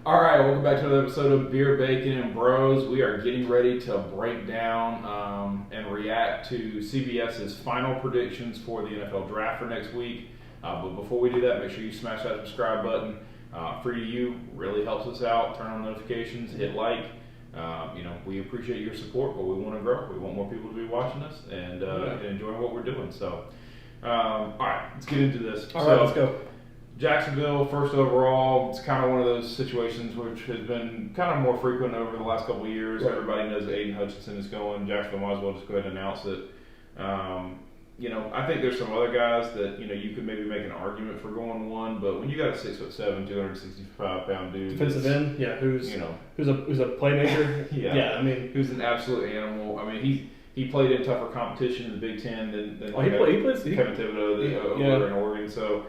All right, welcome back to another episode of Beer, Bacon, and Bros. We are getting ready to break down and react to CBS's final predictions for the NFL Draft for next week. But before we do that, make sure you smash that subscribe button. Free to you, really helps us out. Turn on notifications, hit like. We appreciate your support, but we want to grow. We want more people to be watching us and enjoying what we're doing. So, all right, let's get into this. All right, let's go. Jacksonville, first overall. It's kind of one of those situations which has been kind of more frequent over the last couple of years. Right. Everybody knows that Aiden Hutchinson is going. Jacksonville might as well just go ahead and announce it. I think there's some other guys that you could maybe make an argument for going one, but when you got a 6'7", 265-pound dude, defensive end, who's a playmaker, who's an absolute animal. I mean, he played in tougher competition in the Big Ten than Kevin Thibodeau over in Oregon. So.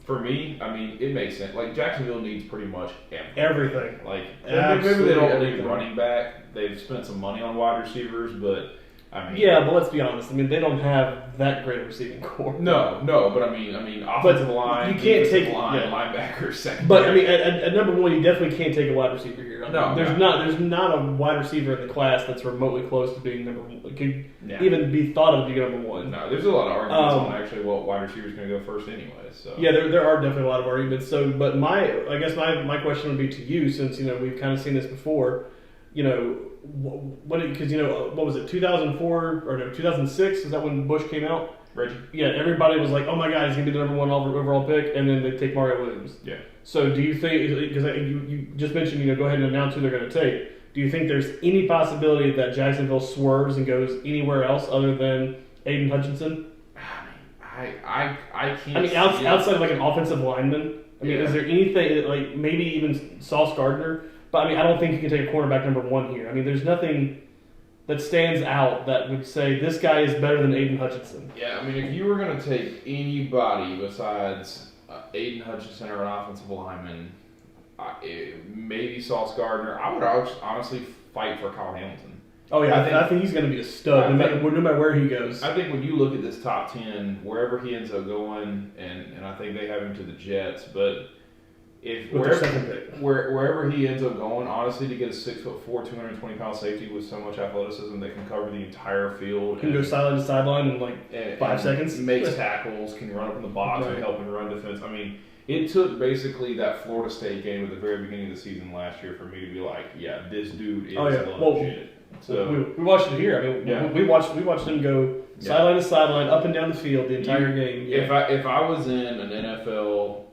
For me, I mean, it makes sense. Like, Jacksonville needs pretty much everything. Like, maybe they don't need running back. They've spent some money on wide receivers, but I mean, but let's be honest. I mean, they don't have that great a receiving core. No, but I mean, offensive line, you can't take linebacker, second. But I mean, at number one, you definitely can't take a wide receiver here. There's not a wide receiver in the class that's remotely close to being number one. Could even be thought of being number one. No, there's a lot of arguments on actually what wide receiver is going to go first anyway. So there are definitely a lot of arguments. So, but I guess my question would be to you, since we've kind of seen this before. What was it, 2004 or no, 2006? Is that when Bush came out? Reggie. Yeah, everybody was like, "Oh my God, he's gonna be the number one overall pick," and then they take Mario Williams. Yeah. So, do you think, because you just mentioned, go ahead and announce who they're going to take? Do you think there's any possibility that Jacksonville swerves and goes anywhere else other than Aiden Hutchinson? I can't. I mean, outside of like an offensive lineman. I mean, is there anything like maybe even Sauce Gardner? But I mean, I don't think you can take a quarterback number one here. I mean, there's nothing that stands out that would say this guy is better than Aiden Hutchinson. Yeah, I mean, if you were going to take anybody besides Aiden Hutchinson or an offensive lineman, maybe Sauce Gardner, I would honestly fight for Kyle Hamilton. Oh yeah, I think he's going to be a stud no matter where he goes. I think when you look at this top 10, wherever he ends up going, and I think they have him to the Jets, but wherever he ends up going, honestly, to get a 6'4", 220-pound safety with so much athleticism that can cover the entire field, can go sideline to sideline in 5 seconds, makes tackles, can run up in the box and help in run defense. I mean, it took basically that Florida State game at the very beginning of the season last year for me to be like, yeah, this dude is legit. So we watched it here. I mean, we watched him go sideline to sideline, up and down the field the entire game. Yeah. If I was in an NFL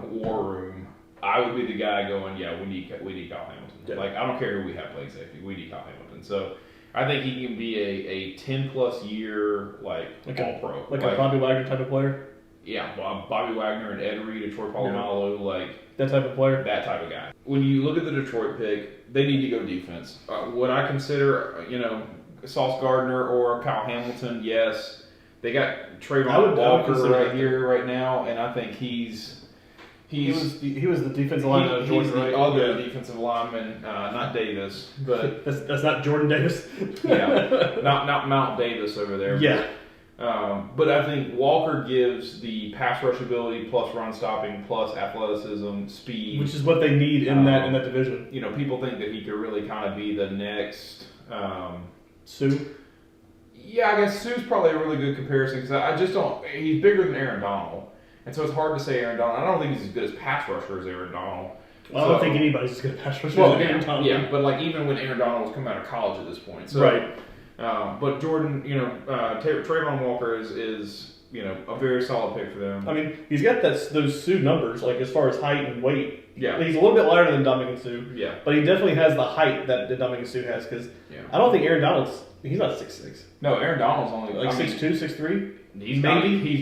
war room, I would be the guy going, we need Kyle Hamilton. Yeah. Like, I don't care who we have playing safety, we need Kyle Hamilton. So I think he can be a 10+ year like all pro, like a Bobby Wagner type of player. Yeah, Bobby Wagner and Ed Reed, Troy Polamalu, like that type of player, that type of guy. When you look at the Detroit pick, they need to go defense. Would I consider Sauce Gardner or Kyle Hamilton? Yes. They got Trayvon Walker right here, right now, and I think he was the defensive lineman of Georgia. He's the other defensive lineman, not Davis, but that's not Jordan Davis. not Mount Davis over there. Yeah. But I think Walker gives the pass rush ability plus run stopping plus athleticism, speed, which is what they need in that division. People think that he could really kind of be the next Sue. Yeah, I guess Sue's probably a really good comparison because I just don't. He's bigger than Aaron Donald, and so it's hard to say Aaron Donald. I don't think he's as good as pass rusher as Aaron Donald. Well, I don't think anybody's as good at pass rusher as Aaron Donald. Yeah, but like even when Aaron Donald was coming out of college at this point, so, right. But Jordan, Trayvon Walker is a very solid pick for them. I mean, he's got those Sue numbers, like as far as height and weight. Yeah, he's a little bit lighter than Dominican Sue. Yeah, but he definitely has the height that Dominican Sue has. Because I don't think Aaron Donald's. He's not 6'6". No, Aaron Donald's only like 6'2", 6'3". He's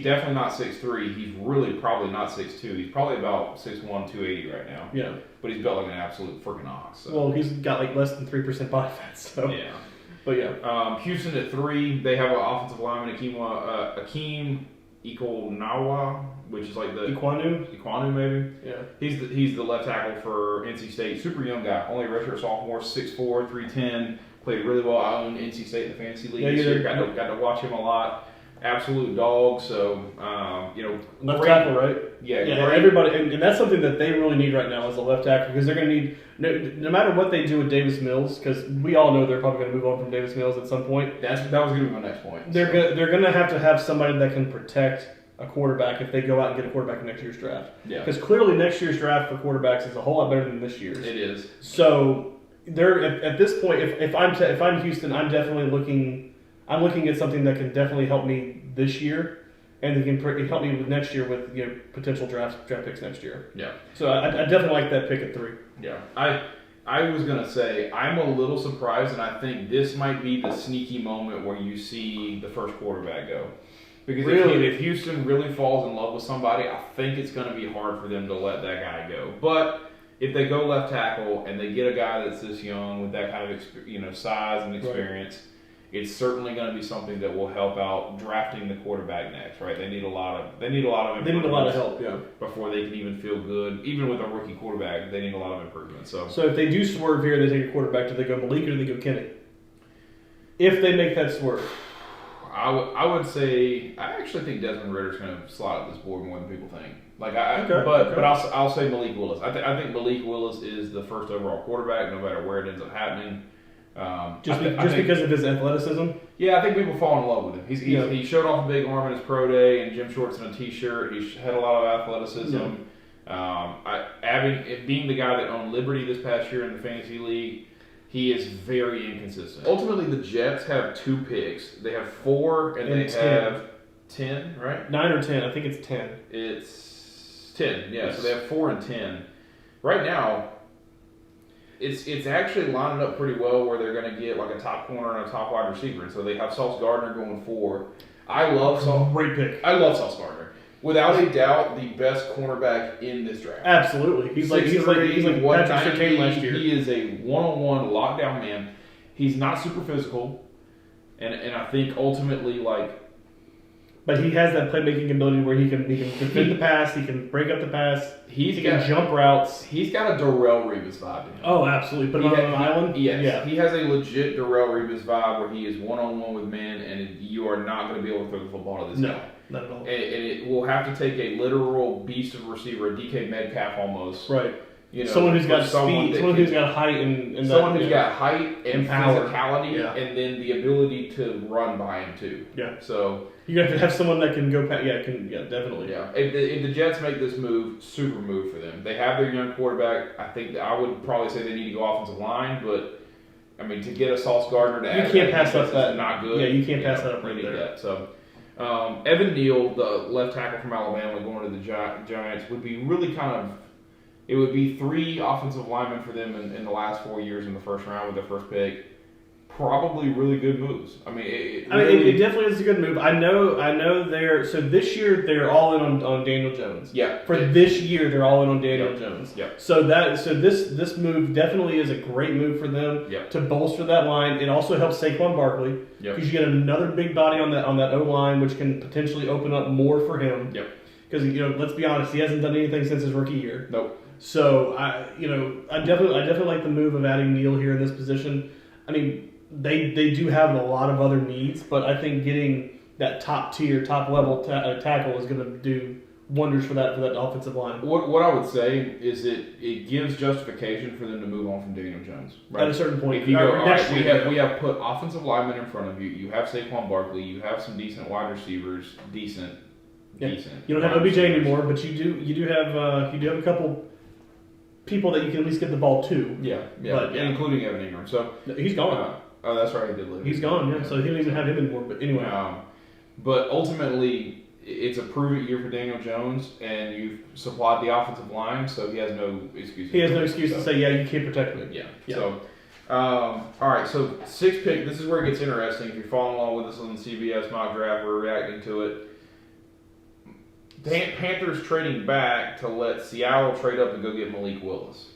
definitely not 6'3". He's really probably not 6'2". He's probably about 6'1", 280 right now. Yeah, but he's built like an absolute freaking ox. So. Well, he's got like less than 3% body fat. So yeah. But yeah, Houston at 3. They have an offensive lineman, Akeem Ikonawa, which is like the Iquanu maybe. Yeah, he's the left tackle for NC State. Super young guy, only a redshirt sophomore, 6'4", 310. Played really well out in NC State in the fantasy league this year. Got to watch him a lot. absolute dog. So, left tackle, right? Yeah, everybody, and that's something that they really need right now is a left tackle because they're going to need no matter what they do with Davis Mills, because we all know they're probably going to move on from Davis Mills at some point. That was going to be my next point. They're going to have somebody that can protect a quarterback if they go out and get a quarterback in next year's draft. Yeah, because clearly next year's draft for quarterbacks is a whole lot better than this year's. It is. So they're at this point. If I'm Houston, I'm definitely looking. I'm looking at something that can definitely help me this year, and it can help me with next year with potential draft picks next year. Yeah. So I definitely like that pick at 3. Yeah. I was gonna say I'm a little surprised, and I think this might be the sneaky moment where you see the first quarterback go. Because if Houston really falls in love with somebody, I think it's going to be hard for them to let that guy go. But if they go left tackle and they get a guy that's this young with that kind of size and experience, it's certainly going to be something that will help out drafting the quarterback next. Right? They need a lot of help. Yeah. Before they can even feel good. Even with a rookie quarterback, they need a lot of improvement. So if they do swerve here, they take a quarterback. Do they go Malik or do they go Kenny? If they make that swerve. I would say I actually think Desmond Ritter's going to slide up this board more than people think. But I'll say Malik Willis. I think Malik Willis is the first overall quarterback, no matter where it ends up happening. Because of his athleticism. Yeah, I think people fall in love with him. He showed off a big arm in his pro day and gym shorts and a t-shirt. He had a lot of athleticism. Yeah. Being the guy that owned Liberty this past year in the fantasy league. He is very inconsistent. Ultimately, the Jets have 2 picks. They have 4, and they 10. Have 10, right? 9 or 10. I think it's 10. It's 10, yeah. Yes. So they have 4 and 10. Right now, it's actually lining up pretty well where they're going to get like a top corner and a top wide receiver. And so they have Sauce Gardner going 4. I love Sauce. Great pick. I love Sauce Gardner. Without a doubt, the best cornerback in this draft. Absolutely, he's like Patrick Surtain last year. He is a one-on-one lockdown man. He's not super physical, and I think ultimately but he has that playmaking ability where he can defend the pass, he can break up the pass, he can jump routes. He's got a Darrelle Revis vibe to him. Oh, absolutely. Put him on an island. Yes. Yeah, he has a legit Darrelle Revis vibe where he is one-on-one with men, and you are not going to be able to throw the football to this guy. Not at all. And it will have to take a literal beast of a receiver, a DK Metcalf almost. Right. Someone who's got speed, someone who's got height and someone who's got height and power. Physicality, and then the ability to run by him too. Yeah. So you have to have someone that can go past. Yeah, definitely. Yeah. If the Jets make this move, super move for them. They have their young quarterback. I think I would probably say they need to go offensive line, but I mean to get a Sauce Gardner to you can't pass up that. Not good. Yeah, you can't pass that up right there. That. So. Evan Neal, the left tackle from Alabama, going to the Giants would be really it would be 3 offensive linemen for them in the last 4 years in the first round with their first pick. Probably really good moves. I mean, it definitely is a good move. I know so this year they're all in on Daniel Jones. Yeah. This year they're all in on Daniel Jones. Yeah. So this move definitely is a great move for them to bolster that line. It also helps Saquon Barkley because you get another big body on that O line, which can potentially open up more for him. Yep. Because let's be honest, he hasn't done anything since his rookie year. Nope. So I definitely like the move of adding Neal here in this position. I mean, they do have a lot of other needs, but I think getting that top level tackle is going to do wonders for that offensive line. What I would say is it gives justification for them to move on from Daniel Jones. Right? At a certain point, if you go, all right, we have put offensive linemen in front of you. You have Saquon Barkley. You have some decent wide receivers. Decent. You don't have OBJ anymore, but you do have a couple people that you can at least get the ball to. Yeah, but, including Evan Ingram. So he's gone. Oh, that's right. He did leave. He's gone. Yeah, so he don't even have him anymore. But anyway, but ultimately, it's a prove-it year for Daniel Jones, and you've supplied the offensive line, so he has no excuse. He has no excuse to say, "Yeah, you can't protect me." Yeah. So, all right. So 6th pick. This is where it gets interesting. If you're following along with us on the CBS mock draft, we're reacting to it. Panthers trading back to let Seattle trade up and go get Malik Willis.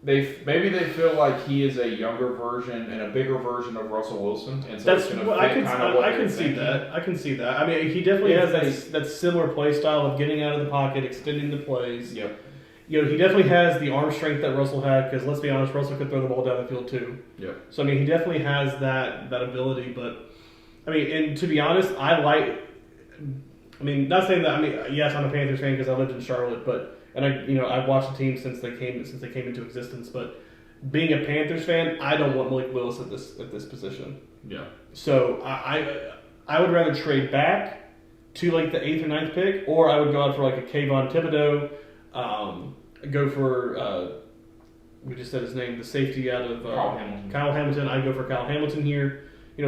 Maybe they feel like he is a younger version and a bigger version of Russell Wilson, and so I can see that. I mean, he definitely has that similar play style of getting out of the pocket, extending the plays. Yep. He definitely has the arm strength that Russell had, because let's be honest, Russell could throw the ball down the field too. Yep. So I mean, he definitely has that ability, but I mean, and to be honest, not saying that. I mean, yes, I'm a Panthers fan because I lived in Charlotte, I've watched the team since they came into existence. But being a Panthers fan, I don't want Malik Willis at this position. Yeah. So I would rather trade back to like the 8th or 9th pick, or I would go out for like a Kayvon Thibodeau, go for we just said his name, the safety out of Kyle Hamilton. I'd go for Kyle Hamilton here.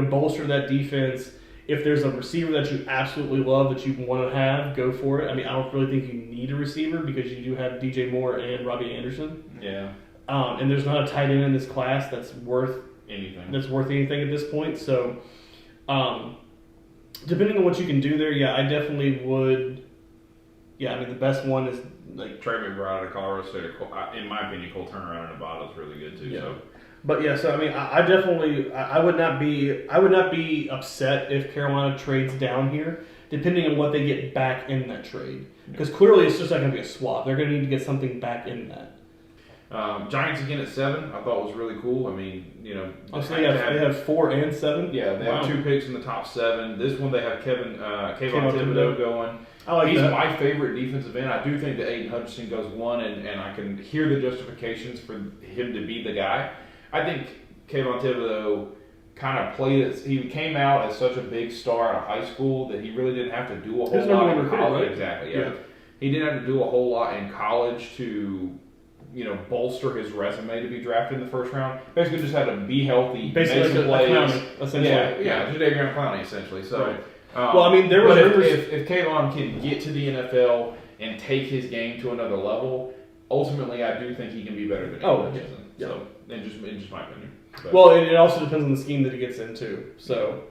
Bolster that defense. If there's a receiver that you absolutely love that you want to have, go for it. I mean, I don't really think you need a receiver because you do have DJ Moore and Robbie Anderson. Yeah. And there's not a tight end in this class that's worth anything. At this point. So, depending on what you can do there, I definitely would. Yeah, I mean, the best one is like Trey McBride out of Colorado State. In my opinion, Cole Turner out of Nevada is really good too. Yeah. So. But so I mean, I definitely, I would not be upset if Carolina trades down here, depending on what they get back in that trade. Because clearly it's just not going to be a swap. They're going to need to get something back in that. Giants again at 7, I thought was really cool. I mean, so they have 4 and 7. Yeah, they have 2 picks in the top 7. This one they have Kayvon Thibodeau going. I like He's that. my favorite defensive end. I do think that Aiden Hutchinson goes 1, and I can hear the justifications for him to be the guy. I think Kayvon Thibodeau kind of played it. He came out as such a big star out of high school that he really didn't have to do a whole lot in college. Right? Exactly, yeah. He didn't have to do a whole lot in college to, bolster his resume to be drafted in the first round. Basically, just had to be healthy, basically make some plays. Clowney, essentially. Yeah, just Davion Clowney, essentially. So, right. Well, I mean, there was if Kayvon can get to the NFL and take his game to another level, ultimately, I do think he can be better than Hutchinson. Yeah. So, in just my opinion. But. Well, it also depends on the scheme that he gets into. So,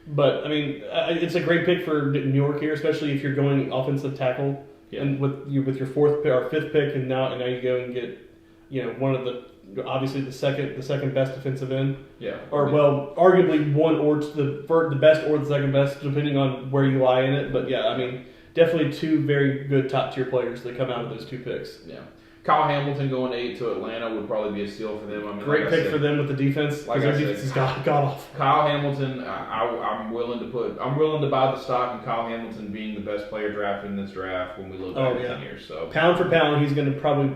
but I mean, it's a great pick for New York here, especially if you're going offensive tackle, and with your 4th pick or 5th pick, and now you go and get one of obviously the second best defensive end. Yeah. Or arguably one or the best or the second best, depending on where you lie in it. But yeah, I mean, definitely 2 very good top tier players that come out of those 2 picks. Yeah. Kyle Hamilton going 8 to Atlanta would probably be a steal for them. I mean, great pick for them with the defense. Because their defense is god awful. Kyle Hamilton, I'm willing to buy the stock in Kyle Hamilton being the best player drafted in this draft when we look back in 10 years. So pound for pound, he's going to probably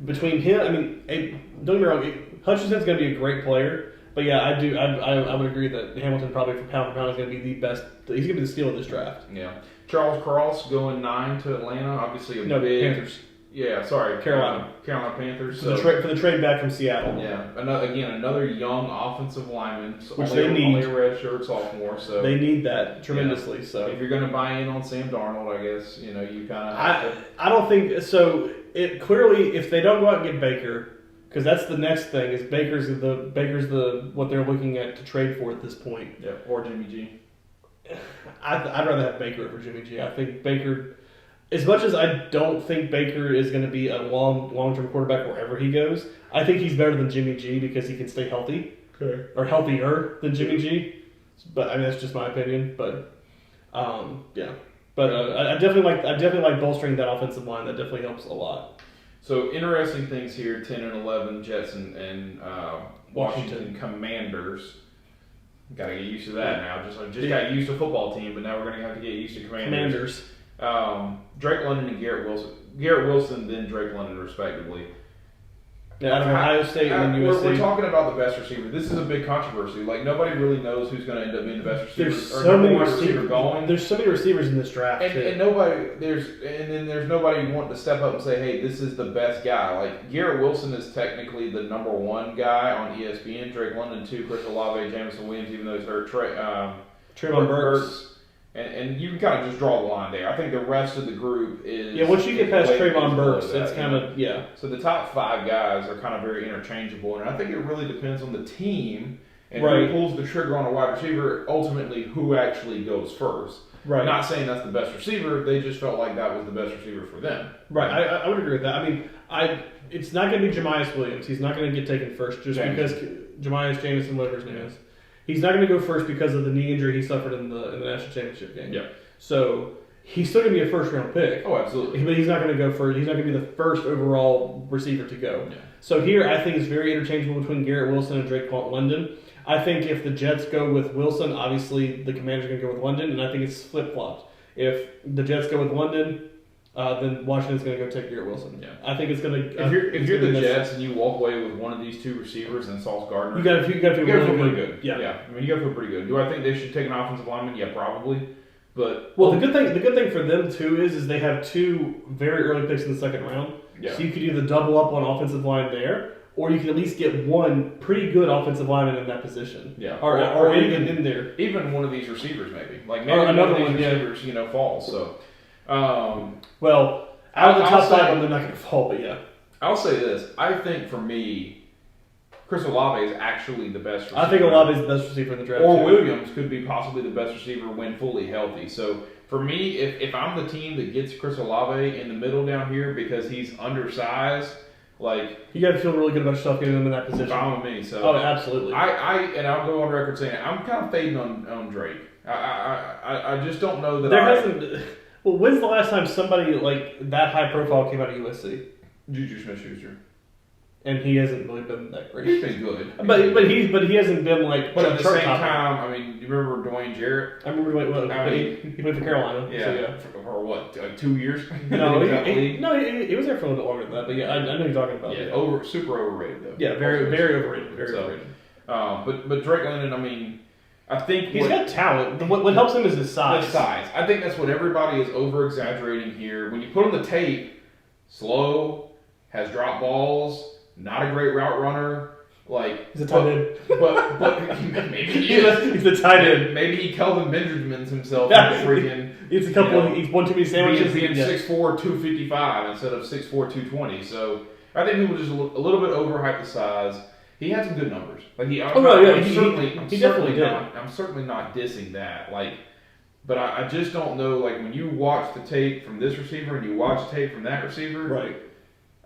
between him. I mean, don't get me wrong, Hutchinson's going to be a great player. But yeah, I would agree that Hamilton probably for pound is going to be the best. He's going to be the steal of this draft. Yeah. Charles Cross going 9 to Atlanta. Obviously big Panthers. Yeah, sorry, Carolina Panthers. For the trade back from Seattle. Yeah, another young offensive lineman, which they need. Only a redshirt sophomore, so they need that tremendously. So if you're going to buy in on Sam Darnold, I guess you kind of have to. I don't think so. It clearly, if they don't go out and get Baker, because that's the next thing is Baker's what they're looking at to trade for at this point. Yeah, or Jimmy G. I'd rather have Baker over Jimmy G. I think Baker. As much as I don't think Baker is going to be a long-term quarterback wherever he goes, I think he's better than Jimmy G because he can stay healthy. Okay. Or healthier than Jimmy G. But I mean that's just my opinion. But yeah. But I definitely like bolstering that offensive line. That definitely helps a lot. So interesting things here: 10 and 11 Jets and Washington Commanders. Got to get used to that now. Just got used to football team, but now we're going to have to get used to Commanders. Drake London and Garrett Wilson. Garrett Wilson, then Drake London, respectively. Yeah, out of Ohio State and USC. We're talking about the best receiver. This is a big controversy. Like nobody really knows who's going to end up being the best receiver. There's so many receivers going. There's so many receivers in this draft, and there's nobody wanting to step up and say, "Hey, this is the best guy." Like Garrett Wilson is technically the number 1 guy on ESPN. Drake London 2, Chris Olave, Jamison Williams, even though he's hurt. Trayvon Burks. And you can kind of just draw the line there. I think the rest of the group is... once you get past Trayvon Burks, it's kind of, So the top 5 guys are kind of very interchangeable, and I think it really depends on the team and who pulls the trigger on a wide receiver, ultimately who actually goes first. Right. Not saying that's the best receiver, they just felt like that was the best receiver for them. Right, I would agree with that. I mean, it's not going to be Jamias Williams. He's not going to get taken first just because Jamias Jamison, whatever his name is. He's not going to go first because of the knee injury he suffered in the national championship game. Yeah. So he's still going to be a first-round pick. Oh, absolutely. But he's not going to go first. He's not going to be the first overall receiver to go. Yeah. So here, I think it's very interchangeable between Garrett Wilson and Drake London. I think if the Jets go with Wilson, obviously the Commanders are going to go with London, and I think it's flip-flopped. If the Jets go with London, then Washington's going to go take Garrett Wilson. Yeah. I think it's going to. If you're the Jets and you walk away with one of these two receivers and Sauce Gardner, you got to feel pretty good. Yeah. I mean, you got to feel pretty good. Do I think they should take an offensive lineman? Yeah, probably. But the good thing for them too is they have 2 very early picks in the second round. Yeah. So you could either double up on offensive line there, or you can at least get one pretty good offensive lineman in that position. Yeah. Or even in there. Even one of these receivers, maybe. Like maybe another one of these one, receivers, falls. So, well, out of the top 5, they're not going to fall, but yeah. I'll say this. I think for me, Chris Olave is actually the best receiver. I think Olave is the best receiver in the draft. Or Williams could be possibly the best receiver when fully healthy. So, for me, if I'm the team that gets Chris Olave in the middle down here because he's undersized, like, you got to feel really good about yourself getting him in that position. Fine with me. So absolutely. I'll go on record saying I'm kind of fading on Drake. I just don't know that there hasn't. Well, when's the last time somebody like that high profile came out of USC? Juju Smith-Schuster. And he hasn't really been that great. He's been good. But he hasn't been like. But at the same time, I mean, you remember Dwayne Jarrett? I remember he played for Carolina. Yeah. So yeah. For what? 2 years? No, he was there for a little bit longer than that. But yeah, I know you're talking about. Yeah, super overrated though. Yeah, very overrated. Very overrated. But Drake London, I mean, I think he's got talent. What helps him is his size. His size. I think that's what everybody is over exaggerating here. When you put on the tape, slow, has drop balls. Not a great route runner. Like he's a tight end. But maybe he is. He's the tight end. Maybe he Kelvin Benjamins himself. Freaking. It's a couple. He's one too many sandwiches. Being 6'4", 255 instead of 6'4", 220. So I think people just a little bit overhyped the size. He had some good numbers. Like he definitely did. I'm certainly not dissing that. Like, but I just don't know. Like when you watch the tape from this receiver and you watch the tape from that receiver, right?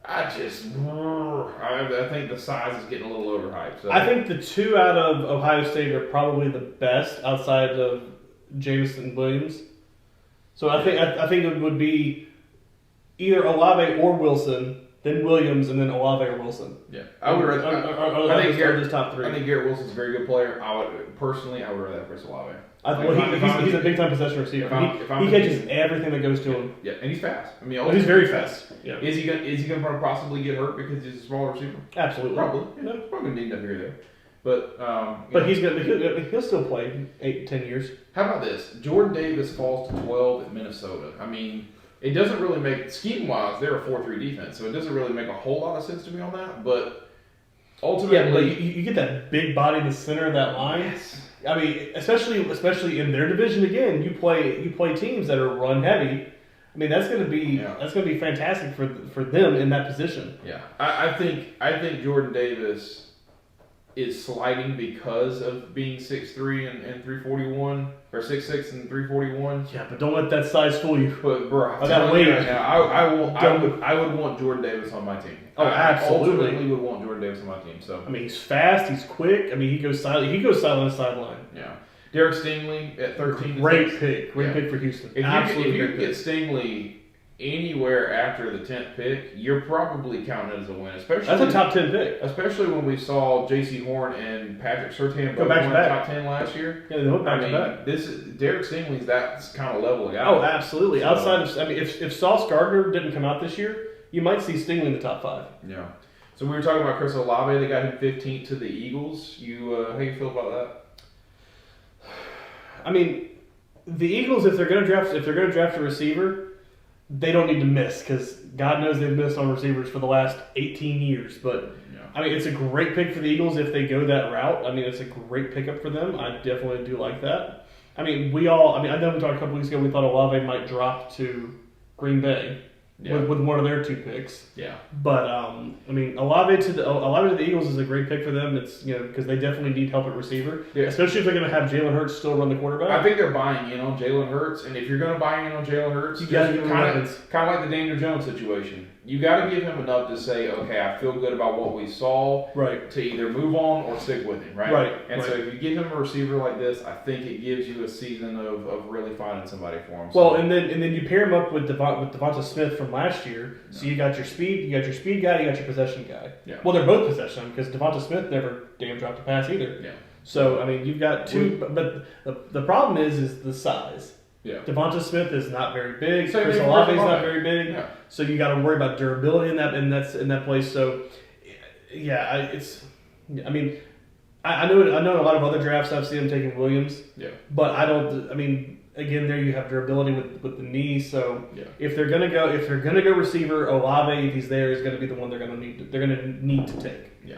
I think the size is getting a little overhyped. So. I think the 2 out of Ohio State are probably the best outside of Jameson Williams. So I think it would be either Olave or Wilson, then Williams, and then Olave or Wilson. Yeah, I would rather. I think Garrett's top 3. I think Garrett Wilson's a very good player. I would rather have Chris Olave. He's a big time possession receiver. He catches everything that goes to him. Yeah, and he's fast. I mean, he's very fast. Yeah. Is he gonna possibly get hurt because he's a smaller receiver? Absolutely. Probably. Yeah, probably need up here there. But he'll still play 8-10 years. How about this? Jordan Davis falls to 12 at Minnesota. I mean, it doesn't really make scheme wise. They're a 4-3 defense, so it doesn't really make a whole lot of sense to me on that. But ultimately, but you get that big body in the center of that line. Yes. I mean, especially in their division again, you play teams that are run heavy. I mean, that's going to be fantastic for them in that position. Yeah, I think Jordan Davis is sliding because of being 6'3" and 341 or 6'6" and 341. Yeah, but don't let that size fool you. But bro, I got weight. Right now, I would want Jordan Davis on my team. Oh, absolutely. I ultimately would want Jordan Davis on my team. So I mean, he's fast, he's quick. I mean, he goes silent. He goes silent on the sideline. Yeah. Derek Stingley at 13. Great pick for Houston. If you get Stingley anywhere after the 10th pick, you're probably counting it as a win. Especially that's a top 10 pick. Especially when we saw J.C. Horn and Patrick Surtain both win top 10 last year. Yeah, they went back to back. This is Derek Stingley's that kind of level of guy. Oh, absolutely. So, outside of, if Sauce Gardner didn't come out this year, you might see Stingley in the top 5. Yeah. So we were talking about Chris Olave. They got him 15th to the Eagles. How you feel about that? I mean, the Eagles, if they're going to draft a receiver, they don't need to miss because God knows they've missed on receivers for the last 18 years. But I mean, it's a great pick for the Eagles if they go that route. I mean, it's a great pickup for them. I definitely do like that. I mean, I know we talked a couple weeks ago. We thought Olave might drop to Green Bay. Yeah. With one of their 2 picks. Yeah. But I mean, Olave to the Eagles is a great pick for them. It's because they definitely need help at receiver, especially if they're going to have Jalen Hurts still run the quarterback. I think they're buying in on Jalen Hurts, and if you're going to buy in on Jalen Hurts, you got to give him weapons. Kind of like the Daniel Jones situation. You got to give him enough to say, okay, I feel good about what we saw. Right. To either move on or stick with him. Right. Right. And so if you give him a receiver like this, I think it gives you a season of really finding somebody for him. Well, and then you pair him up with Devonta Smith from last year. No. So you got your speed guy, you got your possession guy. Yeah. Well, they're both possession because Devonta Smith never damn dropped a pass either. Yeah. So I mean, you've got two, but the problem is the size. Yeah. Devonta Smith is not very big. Same Chris thing for Olave is Olave. not very big. Yeah. So you got to worry about durability in that place. So yeah, I mean, I know a lot of other drafts I've seen them taking Williams. Yeah. But I don't. I mean, again, there you have durability with the knee. So Yeah. if they're gonna go receiver, Olave, if he's there, is going to be the one they're going to need to take. Yeah.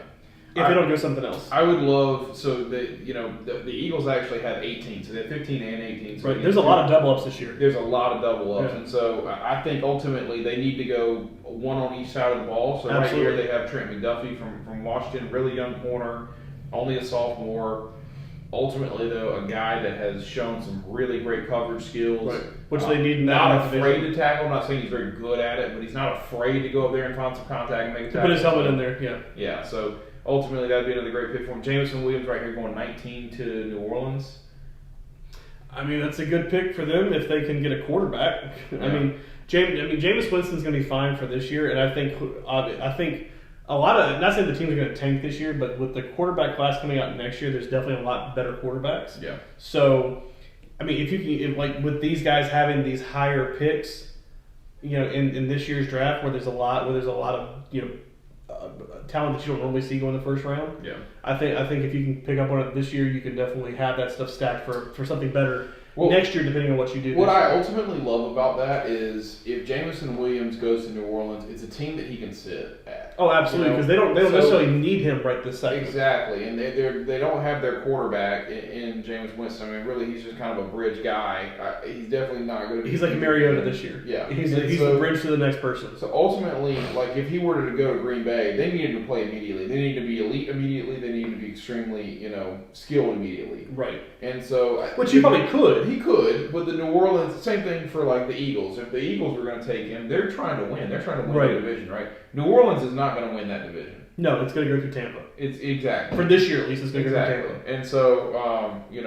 If they don't go something else. I would love the Eagles actually have 18, so they have 15 and 18. So Right. There's a lot of double ups this year. There's a lot of double ups, Yeah. and so I think ultimately they need to go one on each side of the ball. So Absolutely. right here they have Trent McDuffie from Washington, really young corner, only a sophomore. Ultimately, though, a guy that has shown some really great coverage skills, Right. Which they need in not that afraid division. to tackle. I'm not saying he's very good at it, but he's not afraid to go up there and find some contact and make a tackle. Put his helmet in there. Yeah. Yeah, so ultimately that'd be another great pick for him. Jameson Williams right here going 19 to New Orleans. I mean, that's a good pick for them if they can get a quarterback. Yeah. I mean, Jameis Winston's going to be fine for this year, and I think a lot of, not saying the teams are going to tank this year, but with the quarterback class coming out next year, there's definitely a lot better quarterbacks. Yeah. So, I mean, if like with these guys having these higher picks, in this year's draft where there's a lot of talent that you don't normally see go in the first round. Yeah. I think if you can pick up on it this year, you can definitely have that stuff stacked for something better Well, next year, depending on what you do. What this I year. ultimately love about that is if Jameson Williams goes to New Orleans, it's a team that he can sit at. Oh, absolutely, because they don't necessarily need him right this second. Exactly, and they don't have their quarterback in Jameis Winston. I mean, really, he's just kind of a bridge guy. He's definitely not going to be. He's like Mariota this year. Yeah, he's so, the bridge to the next person. So ultimately, like if he were to go to Green Bay, they needed to play immediately. They needed to be elite immediately. They needed to be extremely, skilled immediately. Right. And so, which he probably could. He could, but the New Orleans, same thing for like the Eagles. If the Eagles were going to take him, they're trying to win. They're trying to win Right. the division, right? New Orleans is not going to win that division. No, it's going to go through Tampa. It's exactly For this year, at least, it's going to go through Tampa. And so, in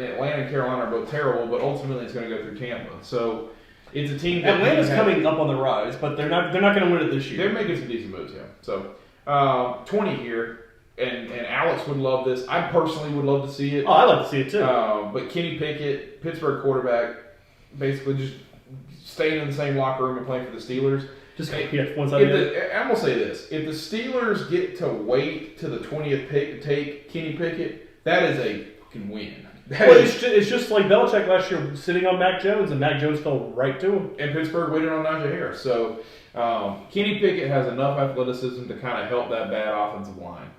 Atlanta and Carolina are both terrible, but ultimately it's going to go through Tampa. So it's a team that Atlanta's coming up on the rise, but they're not going to win it this year. They're making some decent moves, yeah. So 20 here. And Alex would love this. I personally would love to see it. Oh, I'd like to see it too. But Kenny Pickett, Pittsburgh quarterback, basically just staying in the same locker room and playing for the Steelers. Just one side. I'm gonna say this: if the Steelers get to wait to the 20th pick to take Kenny Pickett, that is a fucking win. It's just like Belichick last year sitting on Mac Jones, and Mac Jones fell right to him. And Pittsburgh waited on Najee Harris. So Kenny Pickett has enough athleticism to kind of help that bad offensive line.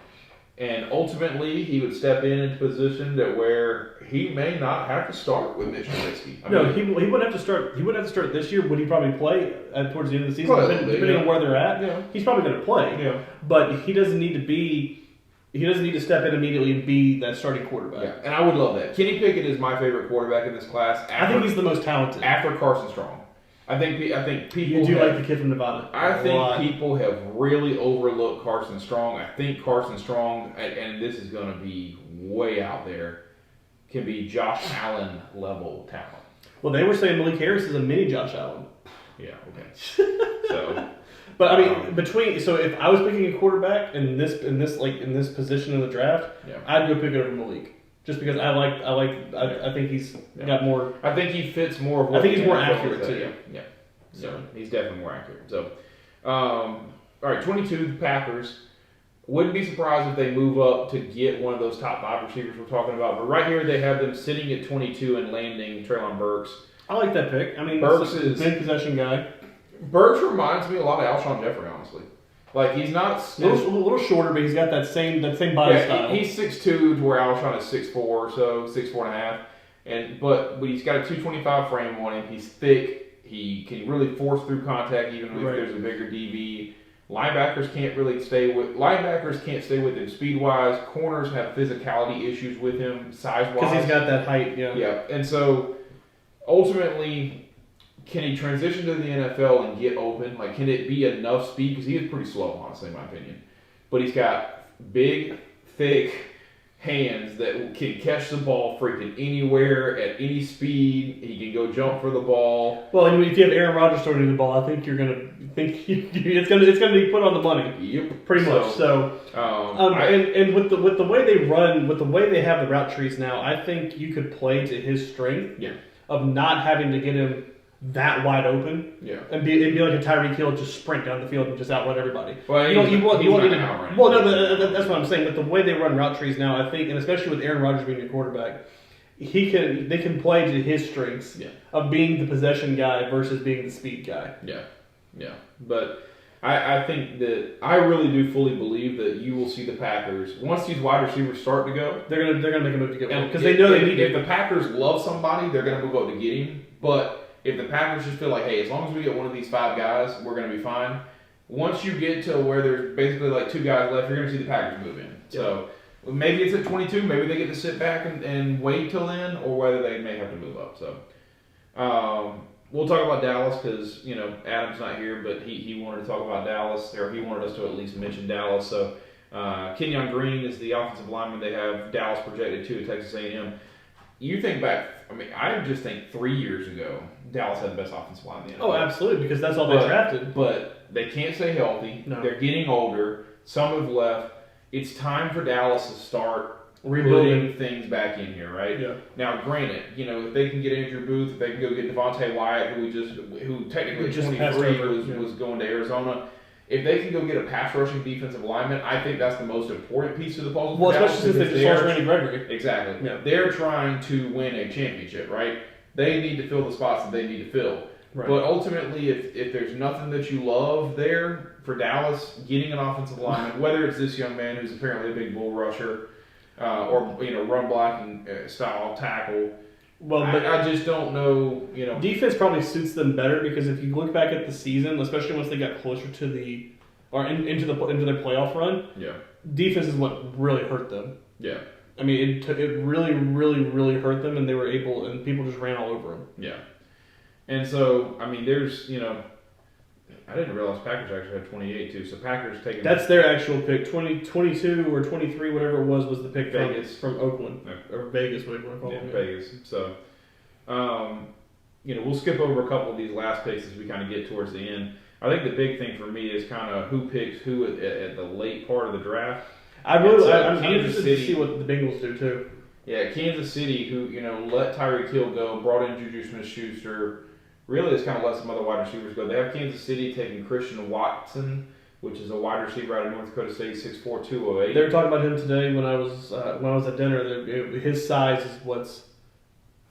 And ultimately, he would step into position that where he may not have to start with Mitch Trubisky. He wouldn't have to start. He wouldn't have to start this year. Would he probably play towards the end of the season? Probably, depending on where they're at. Yeah. He's probably going to play. Yeah. But he doesn't need to be. He doesn't need to step in immediately and be that starting quarterback. Yeah, and I would love that. Kenny Pickett is my favorite quarterback in this class. I think he's the most talented after Carson Strong. I think people. You do like the kid from Nevada. I think people have really overlooked Carson Strong. I think Carson Strong, and this is going to be way out there, can be Josh Allen level talent. Well, they were saying Malik Harris is a mini Josh Allen. Yeah. Okay. So. But I mean, if I was picking a quarterback in this position in the draft, I'd go pick it over Malik. Just because I think he's got more. I think he fits more of what I think he's more accurate too. Yeah. So he's definitely more accurate. So, all right, 22, the Packers. Wouldn't be surprised if they move up to get one of those top 5 receivers we're talking about. But right here, they have them sitting at 22 and landing Treylon Burks. I like that pick. I mean, Burks is big possession guy. Burks reminds me a lot of Alshon Jeffrey, honestly. Like he's not a little shorter, but he's got that same body style. He's 6'2", to where Alshon is 6'4", or so 6'4" and a half. But he's got a 225 frame on him. He's thick. He can really force through contact even if there's a bigger DB. Linebackers can't stay with him speed wise. Corners have physicality issues with him size wise because he's got that height. Yeah, and so ultimately. Can he transition to the NFL and get open? Like, can it be enough speed? Because he is pretty slow, honestly, in my opinion. But he's got big, thick, hands that can catch the ball freaking anywhere at any speed. He can go jump for the ball. Well, I mean, if you have Aaron Rodgers throwing the ball, I think you're gonna think it's gonna be put on the money. Yep, pretty much. So, and with the way they run, with the way they have the route trees now, I think you could play to his strength of not having to get him that wide open, and be like a Tyreek Hill, just sprint down the field and just outrun everybody. Well, you won't even. Well, no, but that's what I'm saying. With the way they run route trees now, I think, and especially with Aaron Rodgers being your quarterback, they can play to his strengths of being the possession guy versus being the speed guy. Yeah. But I think that I really do fully believe that you will see the Packers once these wide receivers start to go. They're gonna make a move to get one because they know they need it. If the Packers love somebody, they're gonna move up to get him. But if the Packers just feel like, hey, as long as we get one of these 5 guys, we're going to be fine. Once you get to where there's basically like 2 guys left, you're going to see the Packers move in. So maybe it's at 22. Maybe they get to sit back and wait till then, or whether they may have to move up. So we'll talk about Dallas because, Adam's not here, but he wanted to talk about Dallas, or he wanted us to at least mention Dallas. So Kenyon Green is the offensive lineman. They have Dallas projected to at Texas A&M. You think back, I just think 3 years ago, Dallas had the best offensive line in the NFL. Oh, absolutely, because that's all they drafted. But they can't stay healthy. No. They're getting older. Some have left. It's time for Dallas to start rebuilding things back in here, right? Yeah. Now, granted, if they can get Andrew Booth, if they can go get Devontae Wyatt, who technically just 23 was going to Arizona. If they can go get a pass rushing defensive lineman, I think that's the most important piece of the puzzle. Well, especially since they just lost Randy Gregory. Exactly. Yeah. They're trying to win a championship, right? They need to fill the spots that they need to fill. Right. But ultimately, if there's nothing that you love there for Dallas, getting an offensive lineman, whether it's this young man who's apparently a big bull rusher, or run blocking style tackle. Well, but I just don't know. Defense probably suits them better because if you look back at the season, especially once they got closer to into their playoff run, defense is what really hurt them. Yeah, I mean it really, really, really hurt them, and they were able, and people just ran all over them. Yeah, and so there's I didn't realize Packers actually had 28 too. So Packers taking that's their actual pick. 22 or 23, whatever it was the pick from Oakland or Vegas, whatever you want to call it. Vegas. So, we'll skip over a couple of these last picks as we kind of get towards the end. I think the big thing for me is kind of who picks who at the late part of the draft. I'm interested to see what the Bengals do too. Yeah, Kansas City, who let Tyreek Hill go, brought in Juju Smith-Schuster. Really, it's kind of let some other wide receivers go. They have Kansas City taking Christian Watson, which is a wide receiver out of North Dakota State, 6'4", 208. They were talking about him today when I was at dinner. His size is what's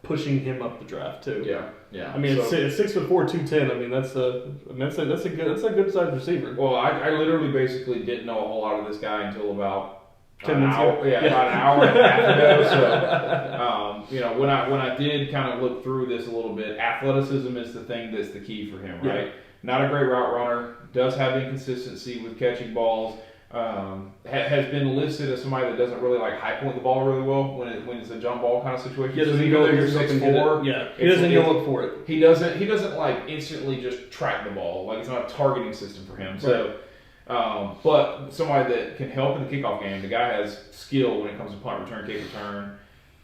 pushing him up the draft too. Yeah. I mean, it's 6'4", 210. I mean, that's a good sized receiver. Well, I literally basically didn't know a whole lot of this guy until about 10 minutes ago. Yeah, about an hour and a half ago. So, when I did kind of look through this a little bit, athleticism is the thing that's the key for him, right? Not a great route runner, does have inconsistency with catching balls. Has been listed as somebody that doesn't really like high point the ball really well when it's a jump ball kind of situation. He doesn't go look for it. He doesn't like instantly just track the ball. Like it's not a targeting system for him. So. But somebody that can help in the kickoff game. The guy has skill when it comes to punt return, kick return,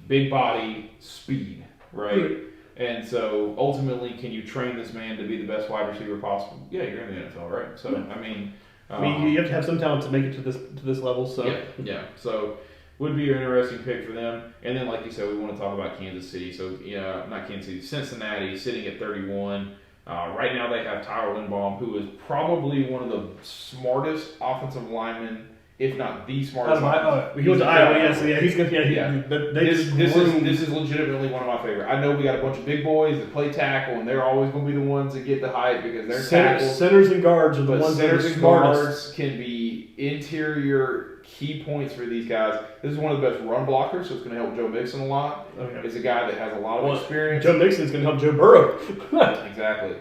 big body, speed, right? And so ultimately, can you train this man to be the best wide receiver possible? Yeah, you're in the NFL, right? So I mean, you have to have some talent to make it to this level. So yeah. So would be an interesting pick for them. And then, like you said, we want to talk about Kansas City. So not Kansas City, Cincinnati sitting at 31. Right now they have Tyler Lindbaum, who is probably one of the smartest offensive linemen, if not the smartest. He went to Iowa, so he's good. This is legitimately one of my favorite. I know we got a bunch of big boys that play tackle, and they're always going to be the ones that get the hype because they're tackles. Centers and guards are the ones that are smartest. Guards can be interior key points for these guys. This is one of the best run blockers, so it's going to help Joe Mixon a lot. Okay. It's a guy that has a lot of experience. Joe Mixon's going to help Joe Burrow. Exactly.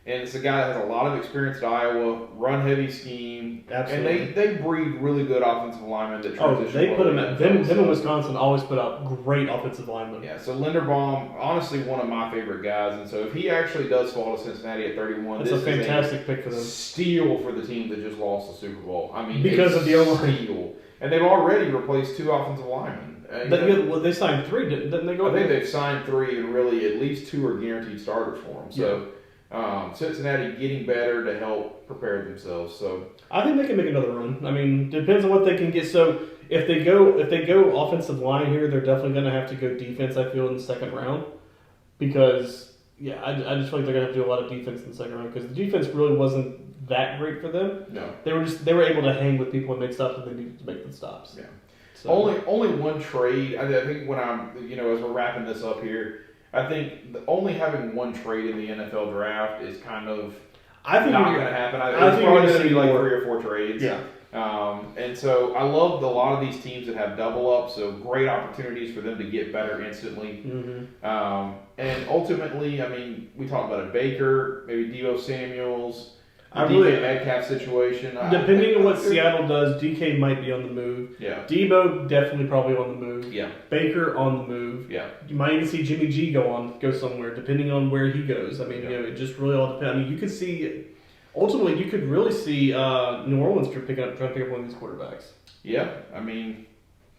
And it's a guy that has a lot of experience at Iowa, run-heavy scheme. Absolutely. And they breed really good offensive linemen that transition. They put them in Wisconsin always put out great offensive linemen. Yeah, so Linderbaum, honestly, one of my favorite guys. And so if he actually does fall to Cincinnati at 31, that's a fantastic pick for them. Steal for the team that just lost the Super Bowl. I mean, because of the O-line. Steal. And they've already replaced 2 offensive linemen. Well, they signed 3, didn't they? I think they've signed 3, and really at least 2 are guaranteed starters for them. So Cincinnati getting better to help prepare themselves. So I think they can make another run. I mean, depends on what they can get. So if they go offensive line here, they're definitely going to have to go defense. I feel in the second round because I just feel like they're going to have to do a lot of defense in the second round because the defense really wasn't that great for them. No, they were able to hang with people and make stops when they needed to make the stops. Yeah. So. Only one trade. I think when I'm as we're wrapping this up here, I think only having one trade in the NFL draft is kind of not going to happen. I think probably going to be like 3 or 4 trades. Yeah. And so I loved a lot of these teams that have double up, so great opportunities for them to get better instantly. Mm-hmm. And ultimately, I mean, we talked about a Baker, maybe Deebo Samuels. DK Metcalf situation. Depending on what Seattle does, DK might be on the move. Yeah. Debo definitely probably on the move. Yeah. Baker on the move. Yeah. You might even see Jimmy G go somewhere, depending on where he goes. I mean, it just really all depends. I mean, you could see, ultimately, you could really see New Orleans trying to pick up one of these quarterbacks. Yeah. I mean,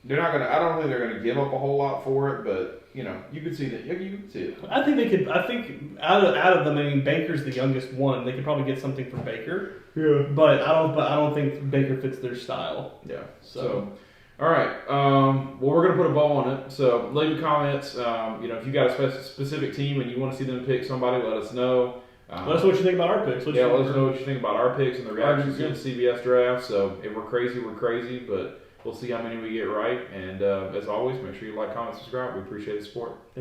they're not gonna. I don't think they're gonna give up a whole lot for it, but you could see that. You could see it. I think they could. I think out of them, I mean, Baker's the youngest one. They could probably get something from Baker. Yeah. But I don't think Baker fits their style. Yeah. So all right. Well, we're gonna put a bow on it. So leave comments. If you got a specific team and you want to see them pick somebody, let us know. Let us know what you think about our picks. Let us know what you think about our picks and the reactions to the CBS draft. So if we're crazy, we're crazy, but we'll see how many we get right. And as always, make sure you like, comment, subscribe. We appreciate the support.